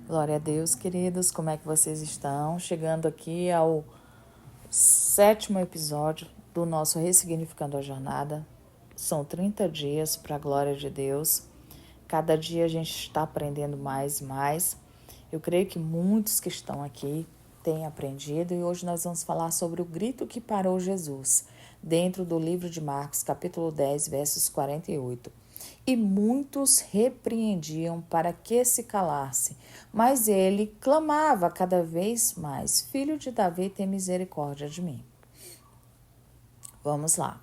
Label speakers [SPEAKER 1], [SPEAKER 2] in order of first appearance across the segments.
[SPEAKER 1] Glória a Deus, queridos, como é que vocês estão? Chegando aqui ao 7º episódio do nosso Ressignificando a Jornada. São 30 dias para a glória de Deus. Cada dia a gente está aprendendo mais e mais. Eu creio que muitos que estão aqui têm aprendido e hoje nós vamos falar sobre o grito que parou Jesus, dentro do livro de Marcos, capítulo 10, versos 48. E muitos repreendiam para que se calasse, mas ele clamava cada vez mais: Filho de Davi, tem misericórdia de mim. Vamos lá.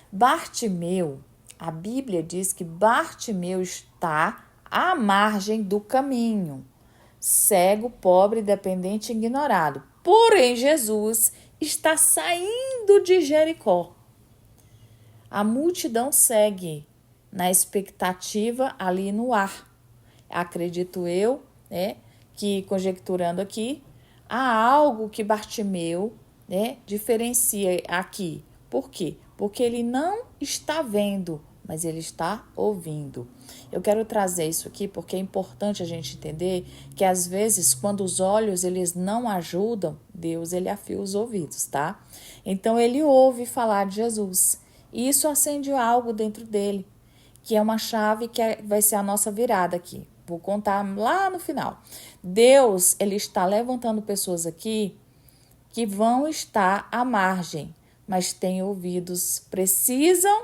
[SPEAKER 1] Bartimeu, a Bíblia diz que Bartimeu está à margem do caminho, cego, pobre, dependente e ignorado. Porém, Jesus está saindo de Jericó. A multidão segue na expectativa ali no ar. Acredito eu, que conjecturando aqui, há algo que Bartimeu, diferencia aqui. Por quê? Porque ele não está vendo, mas ele está ouvindo. Eu quero trazer isso aqui porque é importante a gente entender que às vezes quando os olhos eles não ajudam, Deus ele afia os ouvidos, tá? Então ele ouve falar de Jesus e isso acende algo dentro dele, que é uma chave que vai ser a nossa virada aqui. Vou contar lá no final. Deus, ele está levantando pessoas aqui que vão estar à margem, mas têm ouvidos, precisam,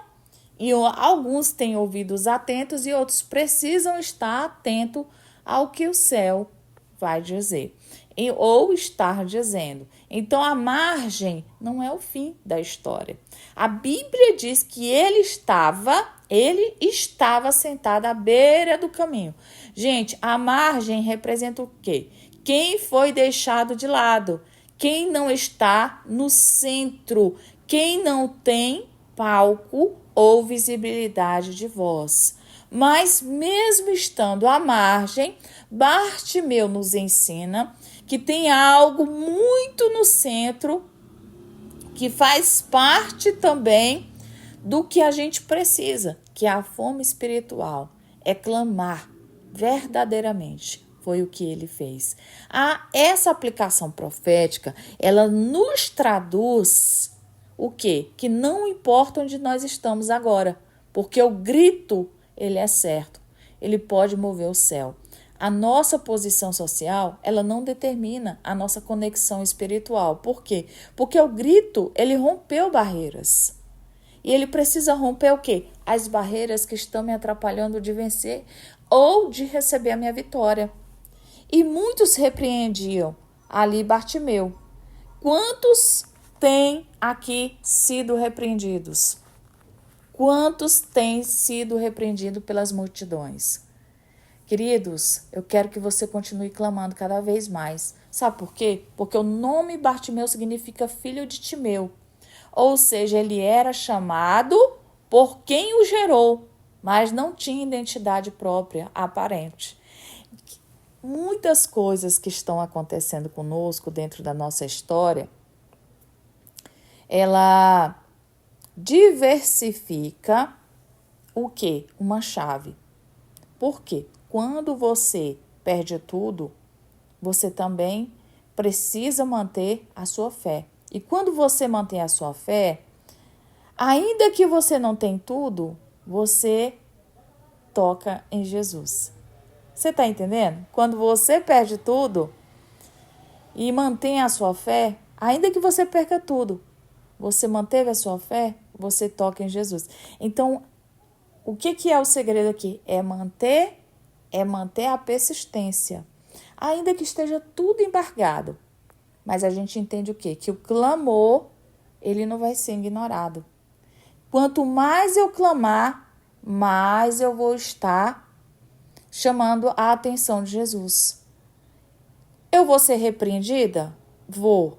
[SPEAKER 1] e alguns têm ouvidos atentos e outros precisam estar atentos ao que o céu vai dizer, ou estar dizendo. Então, a margem não é o fim da história. A Bíblia diz que ele estava sentado à beira do caminho. Gente, a margem representa o quê? Quem foi deixado de lado, quem não está no centro, quem não tem palco ou visibilidade de voz. Mas mesmo estando à margem, Bartimeu nos ensina que tem algo muito no centro que faz parte também do que a gente precisa, que é a fome espiritual, é clamar verdadeiramente. Foi o que ele fez. Essa aplicação profética, ela nos traduz o quê? Que não importa onde nós estamos agora, porque o grito, ele é certo, ele pode mover o céu. A nossa posição social, ela não determina a nossa conexão espiritual. Por quê? Porque o grito, ele rompeu barreiras. E ele precisa romper o quê? As barreiras que estão me atrapalhando de vencer ou de receber a minha vitória. E muitos repreendiam ali Bartimeu. Quantos têm aqui sido repreendidos? Quantos têm sido repreendidos pelas multidões? Queridos, eu quero que você continue clamando cada vez mais. Sabe por quê? Porque o nome Bartimeu significa filho de Timeu. Ou seja, ele era chamado por quem o gerou, mas não tinha identidade própria aparente. Muitas coisas que estão acontecendo conosco dentro da nossa história, ela diversifica o quê? Uma chave. Por quê? Quando você perde tudo, você também precisa manter a sua fé. E quando você mantém a sua fé, ainda que você não tenha tudo, você toca em Jesus. Você está entendendo? Quando você perde tudo e mantém a sua fé, ainda que você perca tudo, você manteve a sua fé, você toca em Jesus. Então, o que é o segredo aqui? É manter a persistência. Ainda que esteja tudo embargado. Mas a gente entende o quê? Que o clamor, ele não vai ser ignorado. Quanto mais eu clamar, mais eu vou estar chamando a atenção de Jesus. Eu vou ser repreendida? Vou.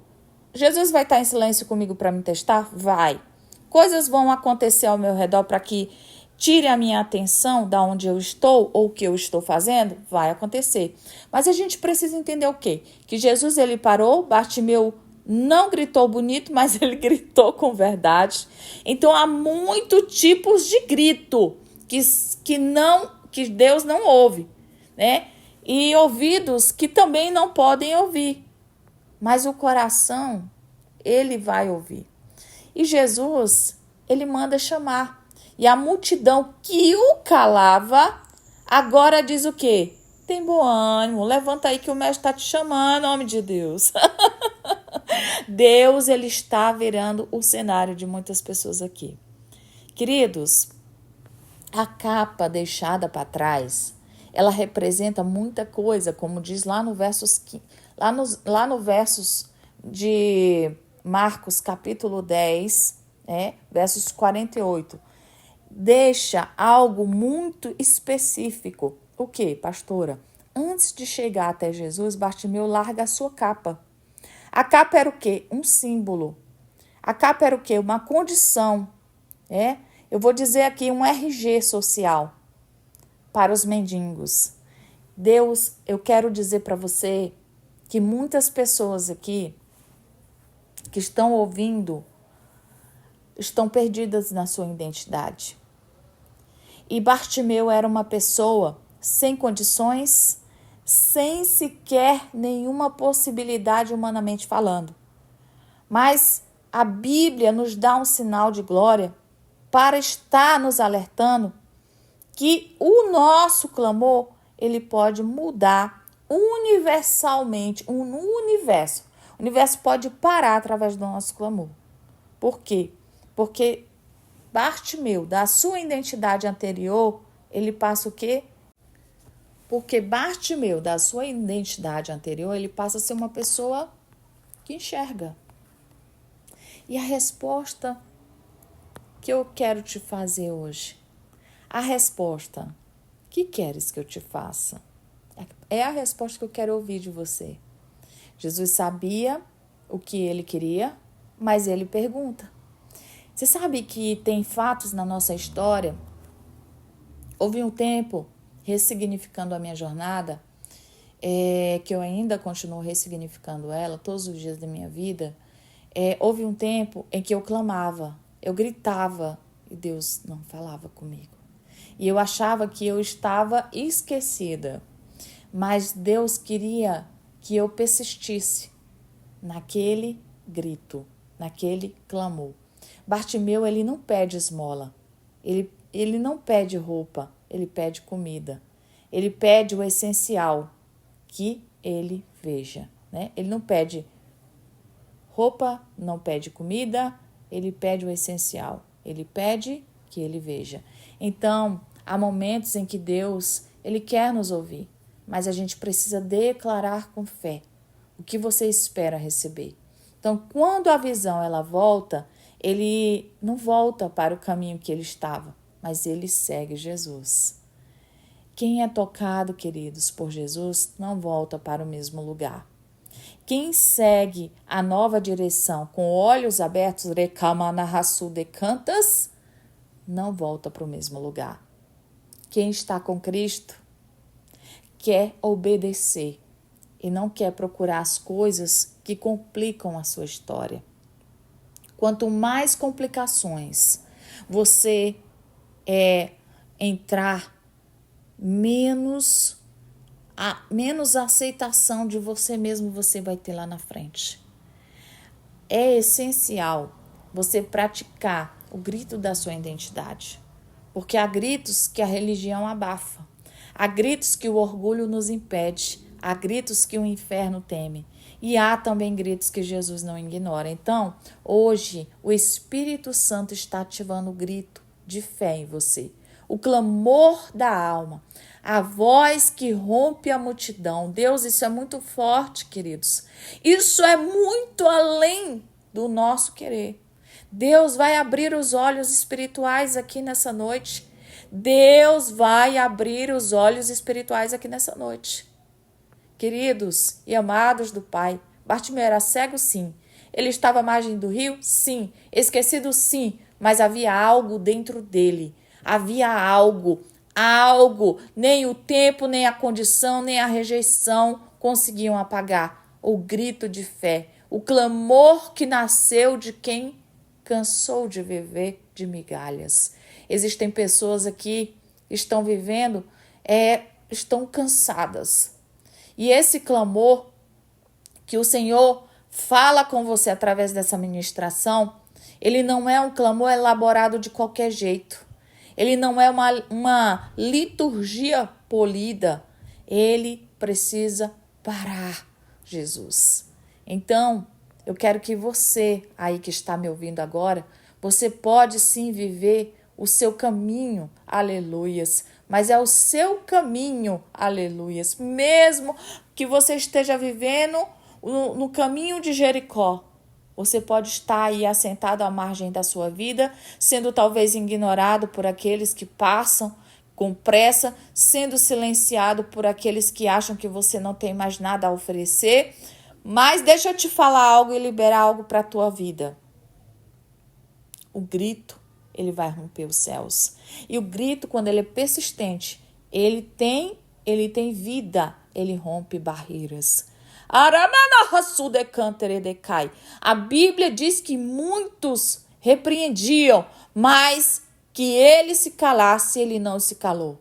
[SPEAKER 1] Jesus vai estar em silêncio comigo para me testar? Vai. Coisas vão acontecer ao meu redor para que tire a minha atenção da onde eu estou ou o que eu estou fazendo? Vai acontecer. Mas a gente precisa entender o quê? Que Jesus, ele parou, Bartimeu não gritou bonito, mas ele gritou com verdade. Então, há muitos tipos de grito que Deus não ouve, né? e ouvidos que também não podem ouvir, mas o coração, ele vai ouvir. E Jesus, ele manda chamar. E a multidão que o calava, agora diz o quê? Tem bom ânimo, levanta aí que o mestre está te chamando, homem de Deus. Deus, ele está virando o cenário de muitas pessoas aqui. Queridos, a capa deixada para trás, ela representa muita coisa, como diz lá no versos de Marcos capítulo 10, versos 48. Deixa algo muito específico. O que, pastora? Antes de chegar até Jesus, Bartimeu larga a sua capa. A capa era o quê? Um símbolo. A capa era o quê? Uma condição. Eu vou dizer aqui um RG social para os mendigos. Deus, eu quero dizer para você que muitas pessoas aqui que estão ouvindo estão perdidas na sua identidade. E Bartimeu era uma pessoa sem condições, sem sequer nenhuma possibilidade humanamente falando. Mas a Bíblia nos dá um sinal de glória para estar nos alertando que o nosso clamor, ele pode mudar universalmente, o universo pode parar através do nosso clamor. Por quê? Porque Bartimeu, da sua identidade anterior, ele passa o quê? Porque Bartimeu, da sua identidade anterior, ele passa a ser uma pessoa que enxerga. E a resposta que eu quero te fazer hoje, a resposta, que queres que eu te faça? É a resposta que eu quero ouvir de você. Jesus sabia o que ele queria, mas ele pergunta. Você sabe que tem fatos na nossa história? Houve um tempo, ressignificando a minha jornada, que eu ainda continuo ressignificando ela todos os dias da minha vida. Houve um tempo em que eu clamava, eu gritava e Deus não falava comigo. E eu achava que eu estava esquecida, mas Deus queria que eu persistisse naquele grito, naquele clamor. Bartimeu, ele não pede esmola, ele não pede roupa, ele pede comida. Ele pede o essencial, que ele veja. Ele não pede roupa, não pede comida, ele pede o essencial. Ele pede que ele veja. Então, há momentos em que Deus, ele quer nos ouvir, mas a gente precisa declarar com fé o que você espera receber. Então, quando a visão ela volta, ele não volta para o caminho que ele estava, mas ele segue Jesus. Quem é tocado, queridos, por Jesus, não volta para o mesmo lugar. Quem segue a nova direção com olhos abertos, recamanahasu decantas, não volta para o mesmo lugar. Quem está com Cristo quer obedecer e não quer procurar as coisas que complicam a sua história. Quanto mais complicações você entrar, menos aceitação de você mesmo você vai ter lá na frente. É essencial você praticar o grito da sua identidade, porque há gritos que a religião abafa, há gritos que o orgulho nos impede, há gritos que o inferno teme e há também gritos que Jesus não ignora. Então, hoje, o Espírito Santo está ativando o grito de fé em você, o clamor da alma, a voz que rompe a multidão. Deus, isso é muito forte, queridos. Isso é muito além do nosso querer. Deus vai abrir os olhos espirituais aqui nessa noite. Deus vai abrir os olhos espirituais aqui nessa noite. Queridos e amados do Pai, Bartimeu era cego, sim. Ele estava à margem do rio? Sim. Esquecido? Sim. Mas havia algo dentro dele. Havia algo. Nem o tempo, nem a condição, nem a rejeição conseguiam apagar o grito de fé, o clamor que nasceu de quem cansou de viver de migalhas. Existem pessoas aqui que estão vivendo, estão cansadas, E esse clamor que o Senhor fala com você através dessa ministração, ele não é um clamor elaborado de qualquer jeito. Ele não é uma liturgia polida. Ele precisa parar, Jesus. Então, eu quero que você, aí que está me ouvindo agora, você pode sim viver o seu caminho, aleluias. Mas é o seu caminho, aleluias. Mesmo que você esteja vivendo no caminho de Jericó, você pode estar aí assentado à margem da sua vida, sendo talvez ignorado por aqueles que passam com pressa, sendo silenciado por aqueles que acham que você não tem mais nada a oferecer. Mas deixa eu te falar algo e liberar algo para a tua vida. O grito, ele vai romper os céus. E o grito, quando ele é persistente, ele tem vida, ele rompe barreiras. A Bíblia diz que muitos repreendiam, mas que ele se calasse, ele não se calou.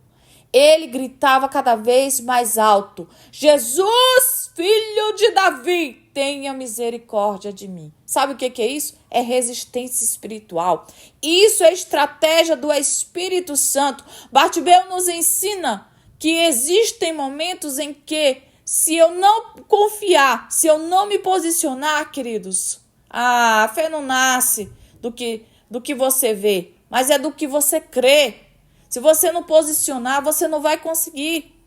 [SPEAKER 1] Ele gritava cada vez mais alto: Jesus, filho de Davi, tenha misericórdia de mim. Sabe o que é isso? É resistência espiritual. Isso é estratégia do Espírito Santo. Bartimeu nos ensina que existem momentos em que, se eu não confiar, se eu não me posicionar, queridos, a fé não nasce do que você vê, mas é do que você crê. Se você não posicionar, você não vai conseguir.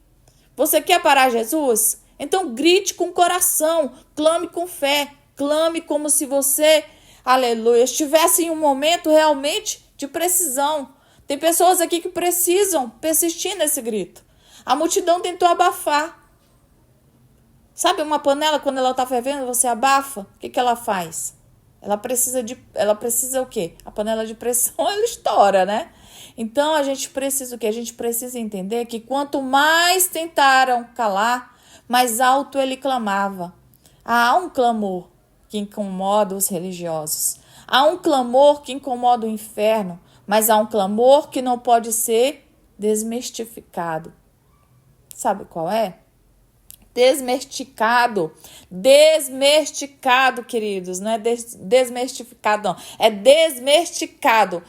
[SPEAKER 1] Você quer parar Jesus? Então grite com o coração, clame com fé, clame como se você, aleluia, estivesse em um momento realmente de precisão. Tem pessoas aqui que precisam persistir nesse grito. A multidão tentou abafar. Sabe uma panela, quando ela está fervendo, você abafa? O que ela faz? Ela precisa o quê? A panela de pressão, ela estoura, né? Então, a gente precisa o quê? A gente precisa entender que quanto mais tentaram calar, mais alto ele clamava. Há um clamor que incomoda os religiosos. Há um clamor que incomoda o inferno, mas há um clamor que não pode ser desmistificado. Sabe qual é? Desmistificado, queridos, não é desmistificado, não, é desmistificado.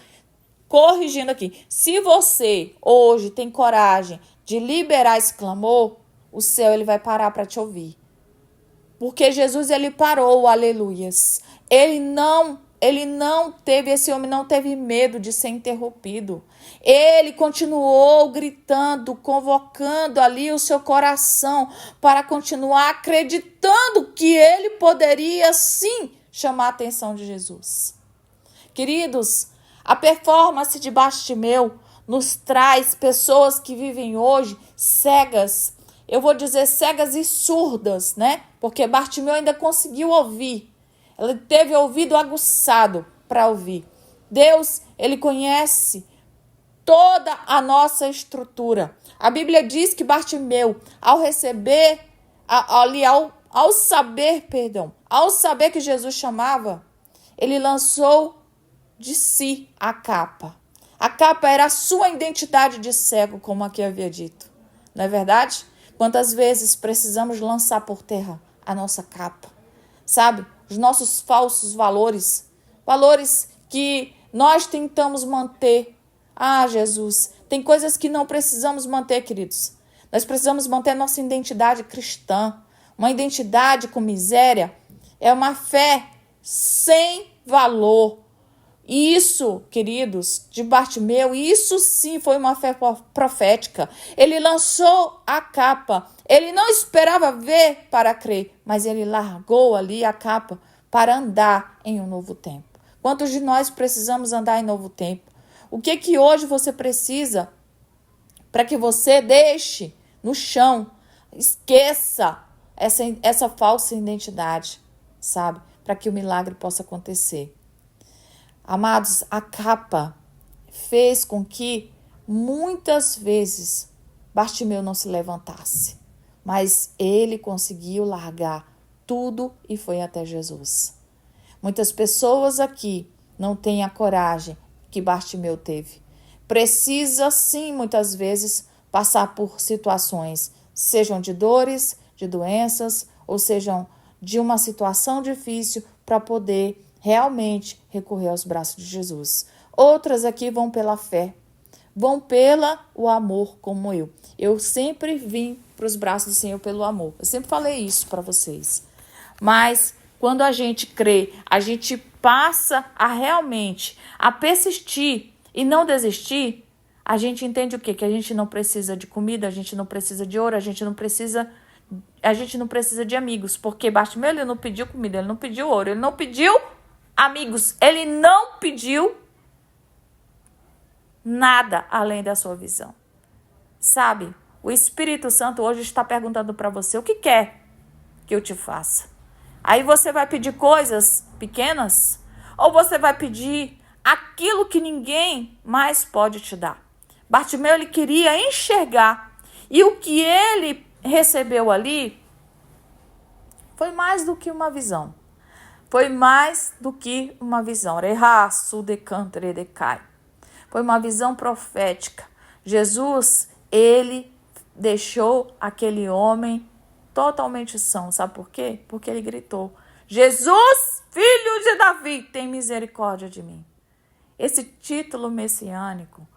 [SPEAKER 1] Corrigindo aqui, se você hoje tem coragem de liberar esse clamor, o céu ele vai parar para te ouvir. Porque Jesus ele parou, aleluias. Esse homem não teve medo de ser interrompido. Ele continuou gritando, convocando ali o seu coração para continuar acreditando que ele poderia sim chamar a atenção de Jesus. Queridos, a performance de Bartimeu nos traz pessoas que vivem hoje cegas. Eu vou dizer cegas e surdas, né? Porque Bartimeu ainda conseguiu ouvir. Ele teve ouvido aguçado para ouvir. Deus, ele conhece toda a nossa estrutura. A Bíblia diz que Bartimeu, ao saber que Jesus chamava, ele lançou de si a capa. A capa era a sua identidade de cego, como aqui havia dito. Não é verdade? Quantas vezes precisamos lançar por terra a nossa capa? Sabe? Os nossos falsos valores que nós tentamos manter. Ah, Jesus, tem coisas que não precisamos manter, queridos. Nós precisamos manter nossa identidade cristã. Uma identidade com miséria é uma fé sem valor. Isso, queridos, de Bartimeu, isso sim foi uma fé profética. Ele lançou a capa. Ele não esperava ver para crer, mas ele largou ali a capa para andar em um novo tempo. Quantos de nós precisamos andar em novo tempo? O que hoje você precisa para que você deixe no chão, esqueça essa falsa identidade, sabe? Para que o milagre possa acontecer. Amados, a capa fez com que muitas vezes Bartimeu não se levantasse, mas ele conseguiu largar tudo e foi até Jesus. Muitas pessoas aqui não têm a coragem que Bartimeu teve. Precisa sim, muitas vezes, passar por situações, sejam de dores, de doenças, ou sejam de uma situação difícil, para poder realmente recorrer aos braços de Jesus. Outras aqui vão pela fé, vão pelo amor, como eu. Eu sempre vim para os braços do Senhor pelo amor. Eu sempre falei isso para vocês. Mas quando a gente crê, a gente passa a realmente a persistir e não desistir, a gente entende o quê? Que a gente não precisa de comida, a gente não precisa de ouro, a gente não precisa de amigos. Porque Bartimeu, ele não pediu comida, ele não pediu ouro, ele não pediu amigos, ele não pediu nada além da sua visão. Sabe, o Espírito Santo hoje está perguntando para você o que quer que eu te faça. Aí você vai pedir coisas pequenas ou você vai pedir aquilo que ninguém mais pode te dar. Bartimeu, ele queria enxergar, e o que ele recebeu ali foi mais do que uma visão. Foi mais do que uma visão. Foi uma visão profética. Jesus, ele deixou aquele homem totalmente são. Sabe por quê? Porque ele gritou: Jesus, filho de Davi, tem misericórdia de mim. Esse título messiânico,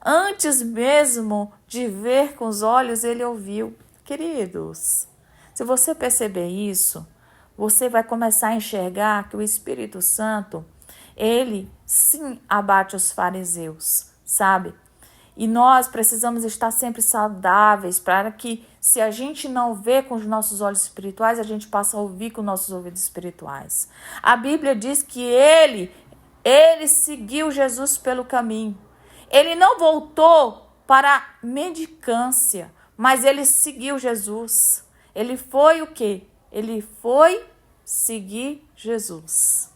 [SPEAKER 1] antes mesmo de ver com os olhos, ele ouviu. Queridos, se você perceber isso, você vai começar a enxergar que o Espírito Santo, ele sim abate os fariseus, sabe? E nós precisamos estar sempre saudáveis para que, se a gente não vê com os nossos olhos espirituais, a gente possa ouvir com nossos ouvidos espirituais. A Bíblia diz que ele seguiu Jesus pelo caminho. Ele não voltou para a mendicância, mas ele seguiu Jesus. Ele foi o quê? Ele foi seguir Jesus.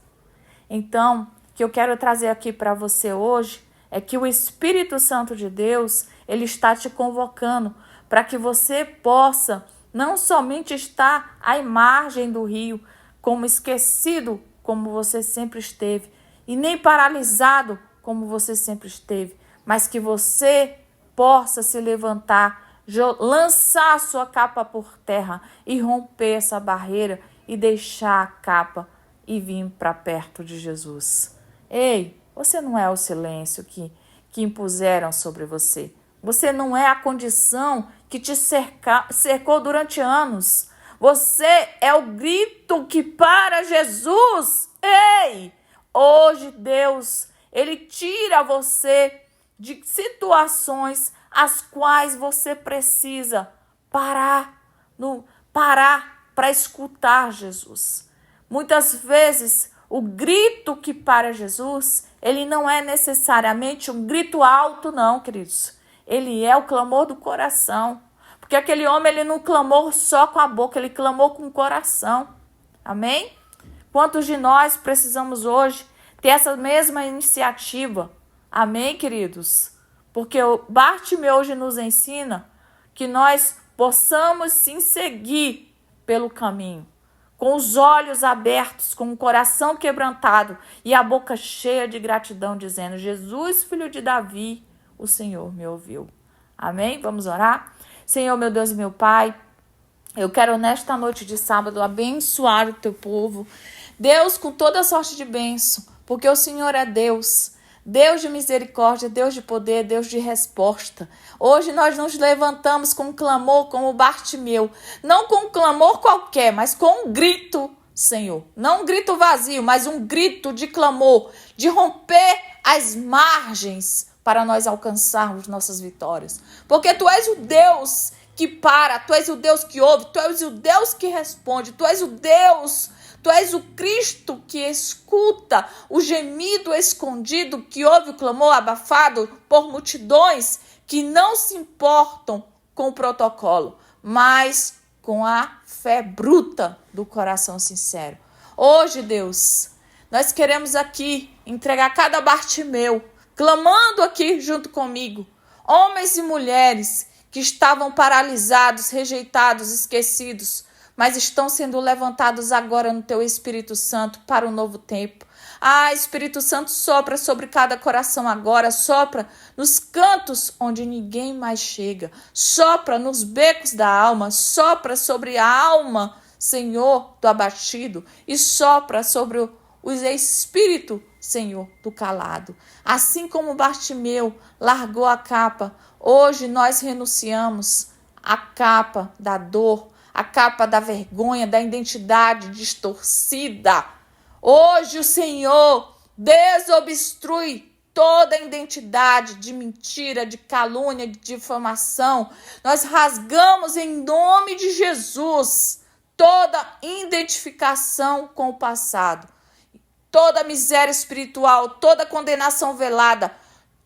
[SPEAKER 1] Então, o que eu quero trazer aqui para você hoje é que o Espírito Santo de Deus, ele está te convocando para que você possa não somente estar à margem do rio, como esquecido, como você sempre esteve, e nem paralisado, como você sempre esteve, mas que você possa se levantar, lançar a sua capa por terra e romper essa barreira e deixar a capa e vir para perto de Jesus. Ei, você não é o silêncio que impuseram sobre você. Você não é a condição que te cercou durante anos. Você é o grito que para Jesus. Ei, hoje Deus, ele tira você de situações as quais você precisa parar para escutar Jesus. Muitas vezes, o grito que para Jesus, ele não é necessariamente um grito alto, não, queridos. Ele é o clamor do coração. Porque aquele homem, ele não clamou só com a boca, ele clamou com o coração. Amém? Quantos de nós precisamos hoje ter essa mesma iniciativa? Amém, queridos? Porque o Bartimeu hoje nos ensina que nós possamos sim seguir pelo caminho, com os olhos abertos, com o coração quebrantado e a boca cheia de gratidão, dizendo: Jesus, filho de Davi, o Senhor me ouviu. Amém? Vamos orar? Senhor, meu Deus e meu Pai, eu quero nesta noite de sábado abençoar o teu povo. Deus, com toda sorte de bênção, porque o Senhor é Deus. Deus de misericórdia, Deus de poder, Deus de resposta. Hoje nós nos levantamos com um clamor como Bartimeu. Não com um clamor qualquer, mas com um grito, Senhor. Não um grito vazio, mas um grito de clamor, de romper as margens para nós alcançarmos nossas vitórias. Porque Tu és o Deus que para, Tu és o Deus que ouve, Tu és o Deus que responde, Tu és o Deus... Tu és o Cristo que escuta o gemido escondido, que ouve o clamor abafado por multidões que não se importam com o protocolo, mas com a fé bruta do coração sincero. Hoje, Deus, nós queremos aqui entregar cada Bartimeu, clamando aqui junto comigo, homens e mulheres que estavam paralisados, rejeitados, esquecidos, mas estão sendo levantados agora no Teu Espírito Santo para um novo tempo. Espírito Santo, sopra sobre cada coração agora, sopra nos cantos onde ninguém mais chega, sopra nos becos da alma, sopra sobre a alma, Senhor, do abatido, e sopra sobre o espírito, Senhor, do calado. Assim como Bartimeu largou a capa, hoje nós renunciamos à capa da dor, a capa da vergonha, da identidade distorcida. Hoje o Senhor desobstrui toda a identidade de mentira, de calúnia, de difamação. Nós rasgamos em nome de Jesus toda identificação com o passado, toda miséria espiritual, toda condenação velada.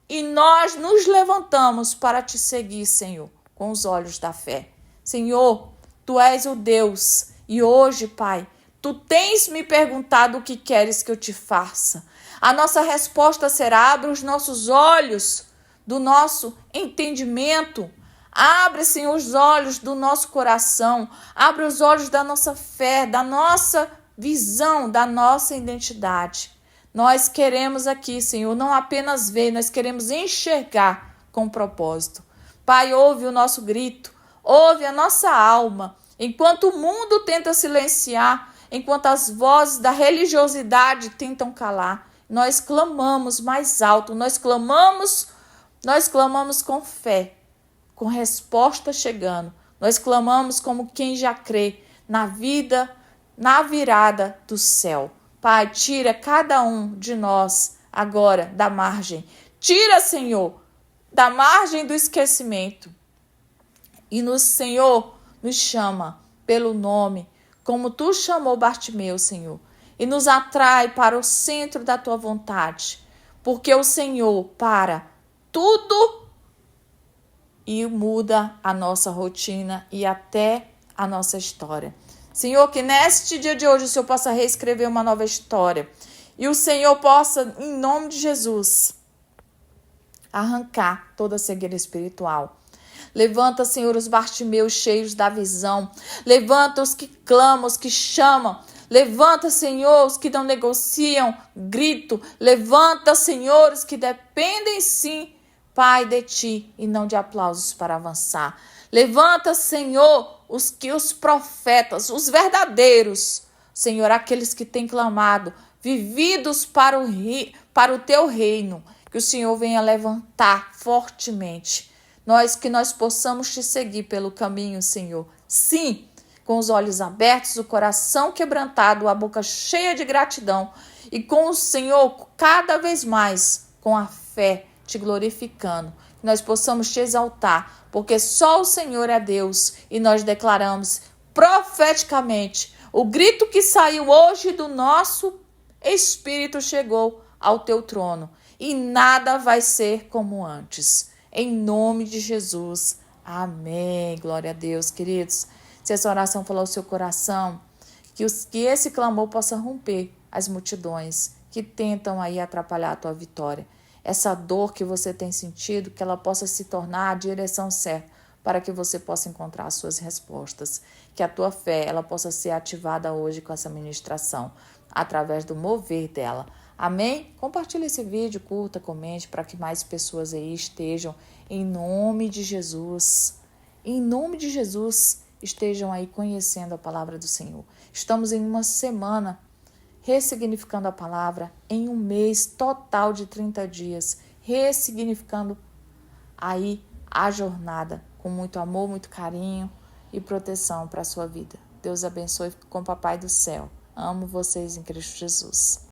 [SPEAKER 1] E nós nos levantamos para te seguir, Senhor, com os olhos da fé. Senhor, Tu és o Deus, e hoje, Pai, Tu tens me perguntado o que queres que eu te faça. A nossa resposta será: abre os nossos olhos do nosso entendimento, abre, Senhor, os olhos do nosso coração, abre os olhos da nossa fé, da nossa visão, da nossa identidade. Nós queremos aqui, Senhor, não apenas ver, nós queremos enxergar com propósito. Pai, ouve o nosso grito, ouve a nossa alma. Enquanto o mundo tenta silenciar, enquanto as vozes da religiosidade tentam calar, nós clamamos mais alto, nós clamamos com fé, com resposta chegando. Nós clamamos como quem já crê na vida, na virada do céu. Pai, tira cada um de nós agora da margem. Tira, Senhor, da margem do esquecimento. E Senhor, nos chama pelo nome, como Tu chamou Bartimeu, Senhor. E nos atrai para o centro da Tua vontade. Porque o Senhor para tudo e muda a nossa rotina e até a nossa história. Senhor, que neste dia de hoje o Senhor possa reescrever uma nova história. E o Senhor possa, em nome de Jesus, arrancar toda a cegueira espiritual. Levanta, Senhor, os Bartimeus cheios da visão. Levanta os que clamam, os que chamam. Levanta, Senhor, os que não negociam grito. Levanta, Senhor, os que dependem sim, Pai, de Ti e não de aplausos para avançar. Levanta, Senhor, os profetas, os verdadeiros, Senhor, aqueles que têm clamado, vividos para o Teu reino, que o Senhor venha levantar fortemente. Que nós possamos Te seguir pelo caminho, Senhor. Sim, com os olhos abertos, o coração quebrantado, a boca cheia de gratidão e com o Senhor cada vez mais com a fé Te glorificando. Que nós possamos Te exaltar, porque só o Senhor é Deus e nós declaramos profeticamente o grito que saiu hoje do nosso espírito chegou ao Teu trono e nada vai ser como antes. Em nome de Jesus. Amém. Glória a Deus, queridos. Se essa oração falar o seu coração, que esse clamor possa romper as multidões que tentam aí atrapalhar a tua vitória. Essa dor que você tem sentido, que ela possa se tornar a direção certa para que você possa encontrar as suas respostas. Que a tua fé ela possa ser ativada hoje com essa ministração, através do mover dela. Amém? Compartilhe esse vídeo, curta, comente, para que mais pessoas aí estejam, em nome de Jesus. Em nome de Jesus, estejam aí conhecendo a palavra do Senhor. Estamos em uma semana ressignificando a palavra, em um mês total de 30 dias, ressignificando aí a jornada, com muito amor, muito carinho e proteção para a sua vida. Deus abençoe com o Papai do Céu. Amo vocês em Cristo Jesus.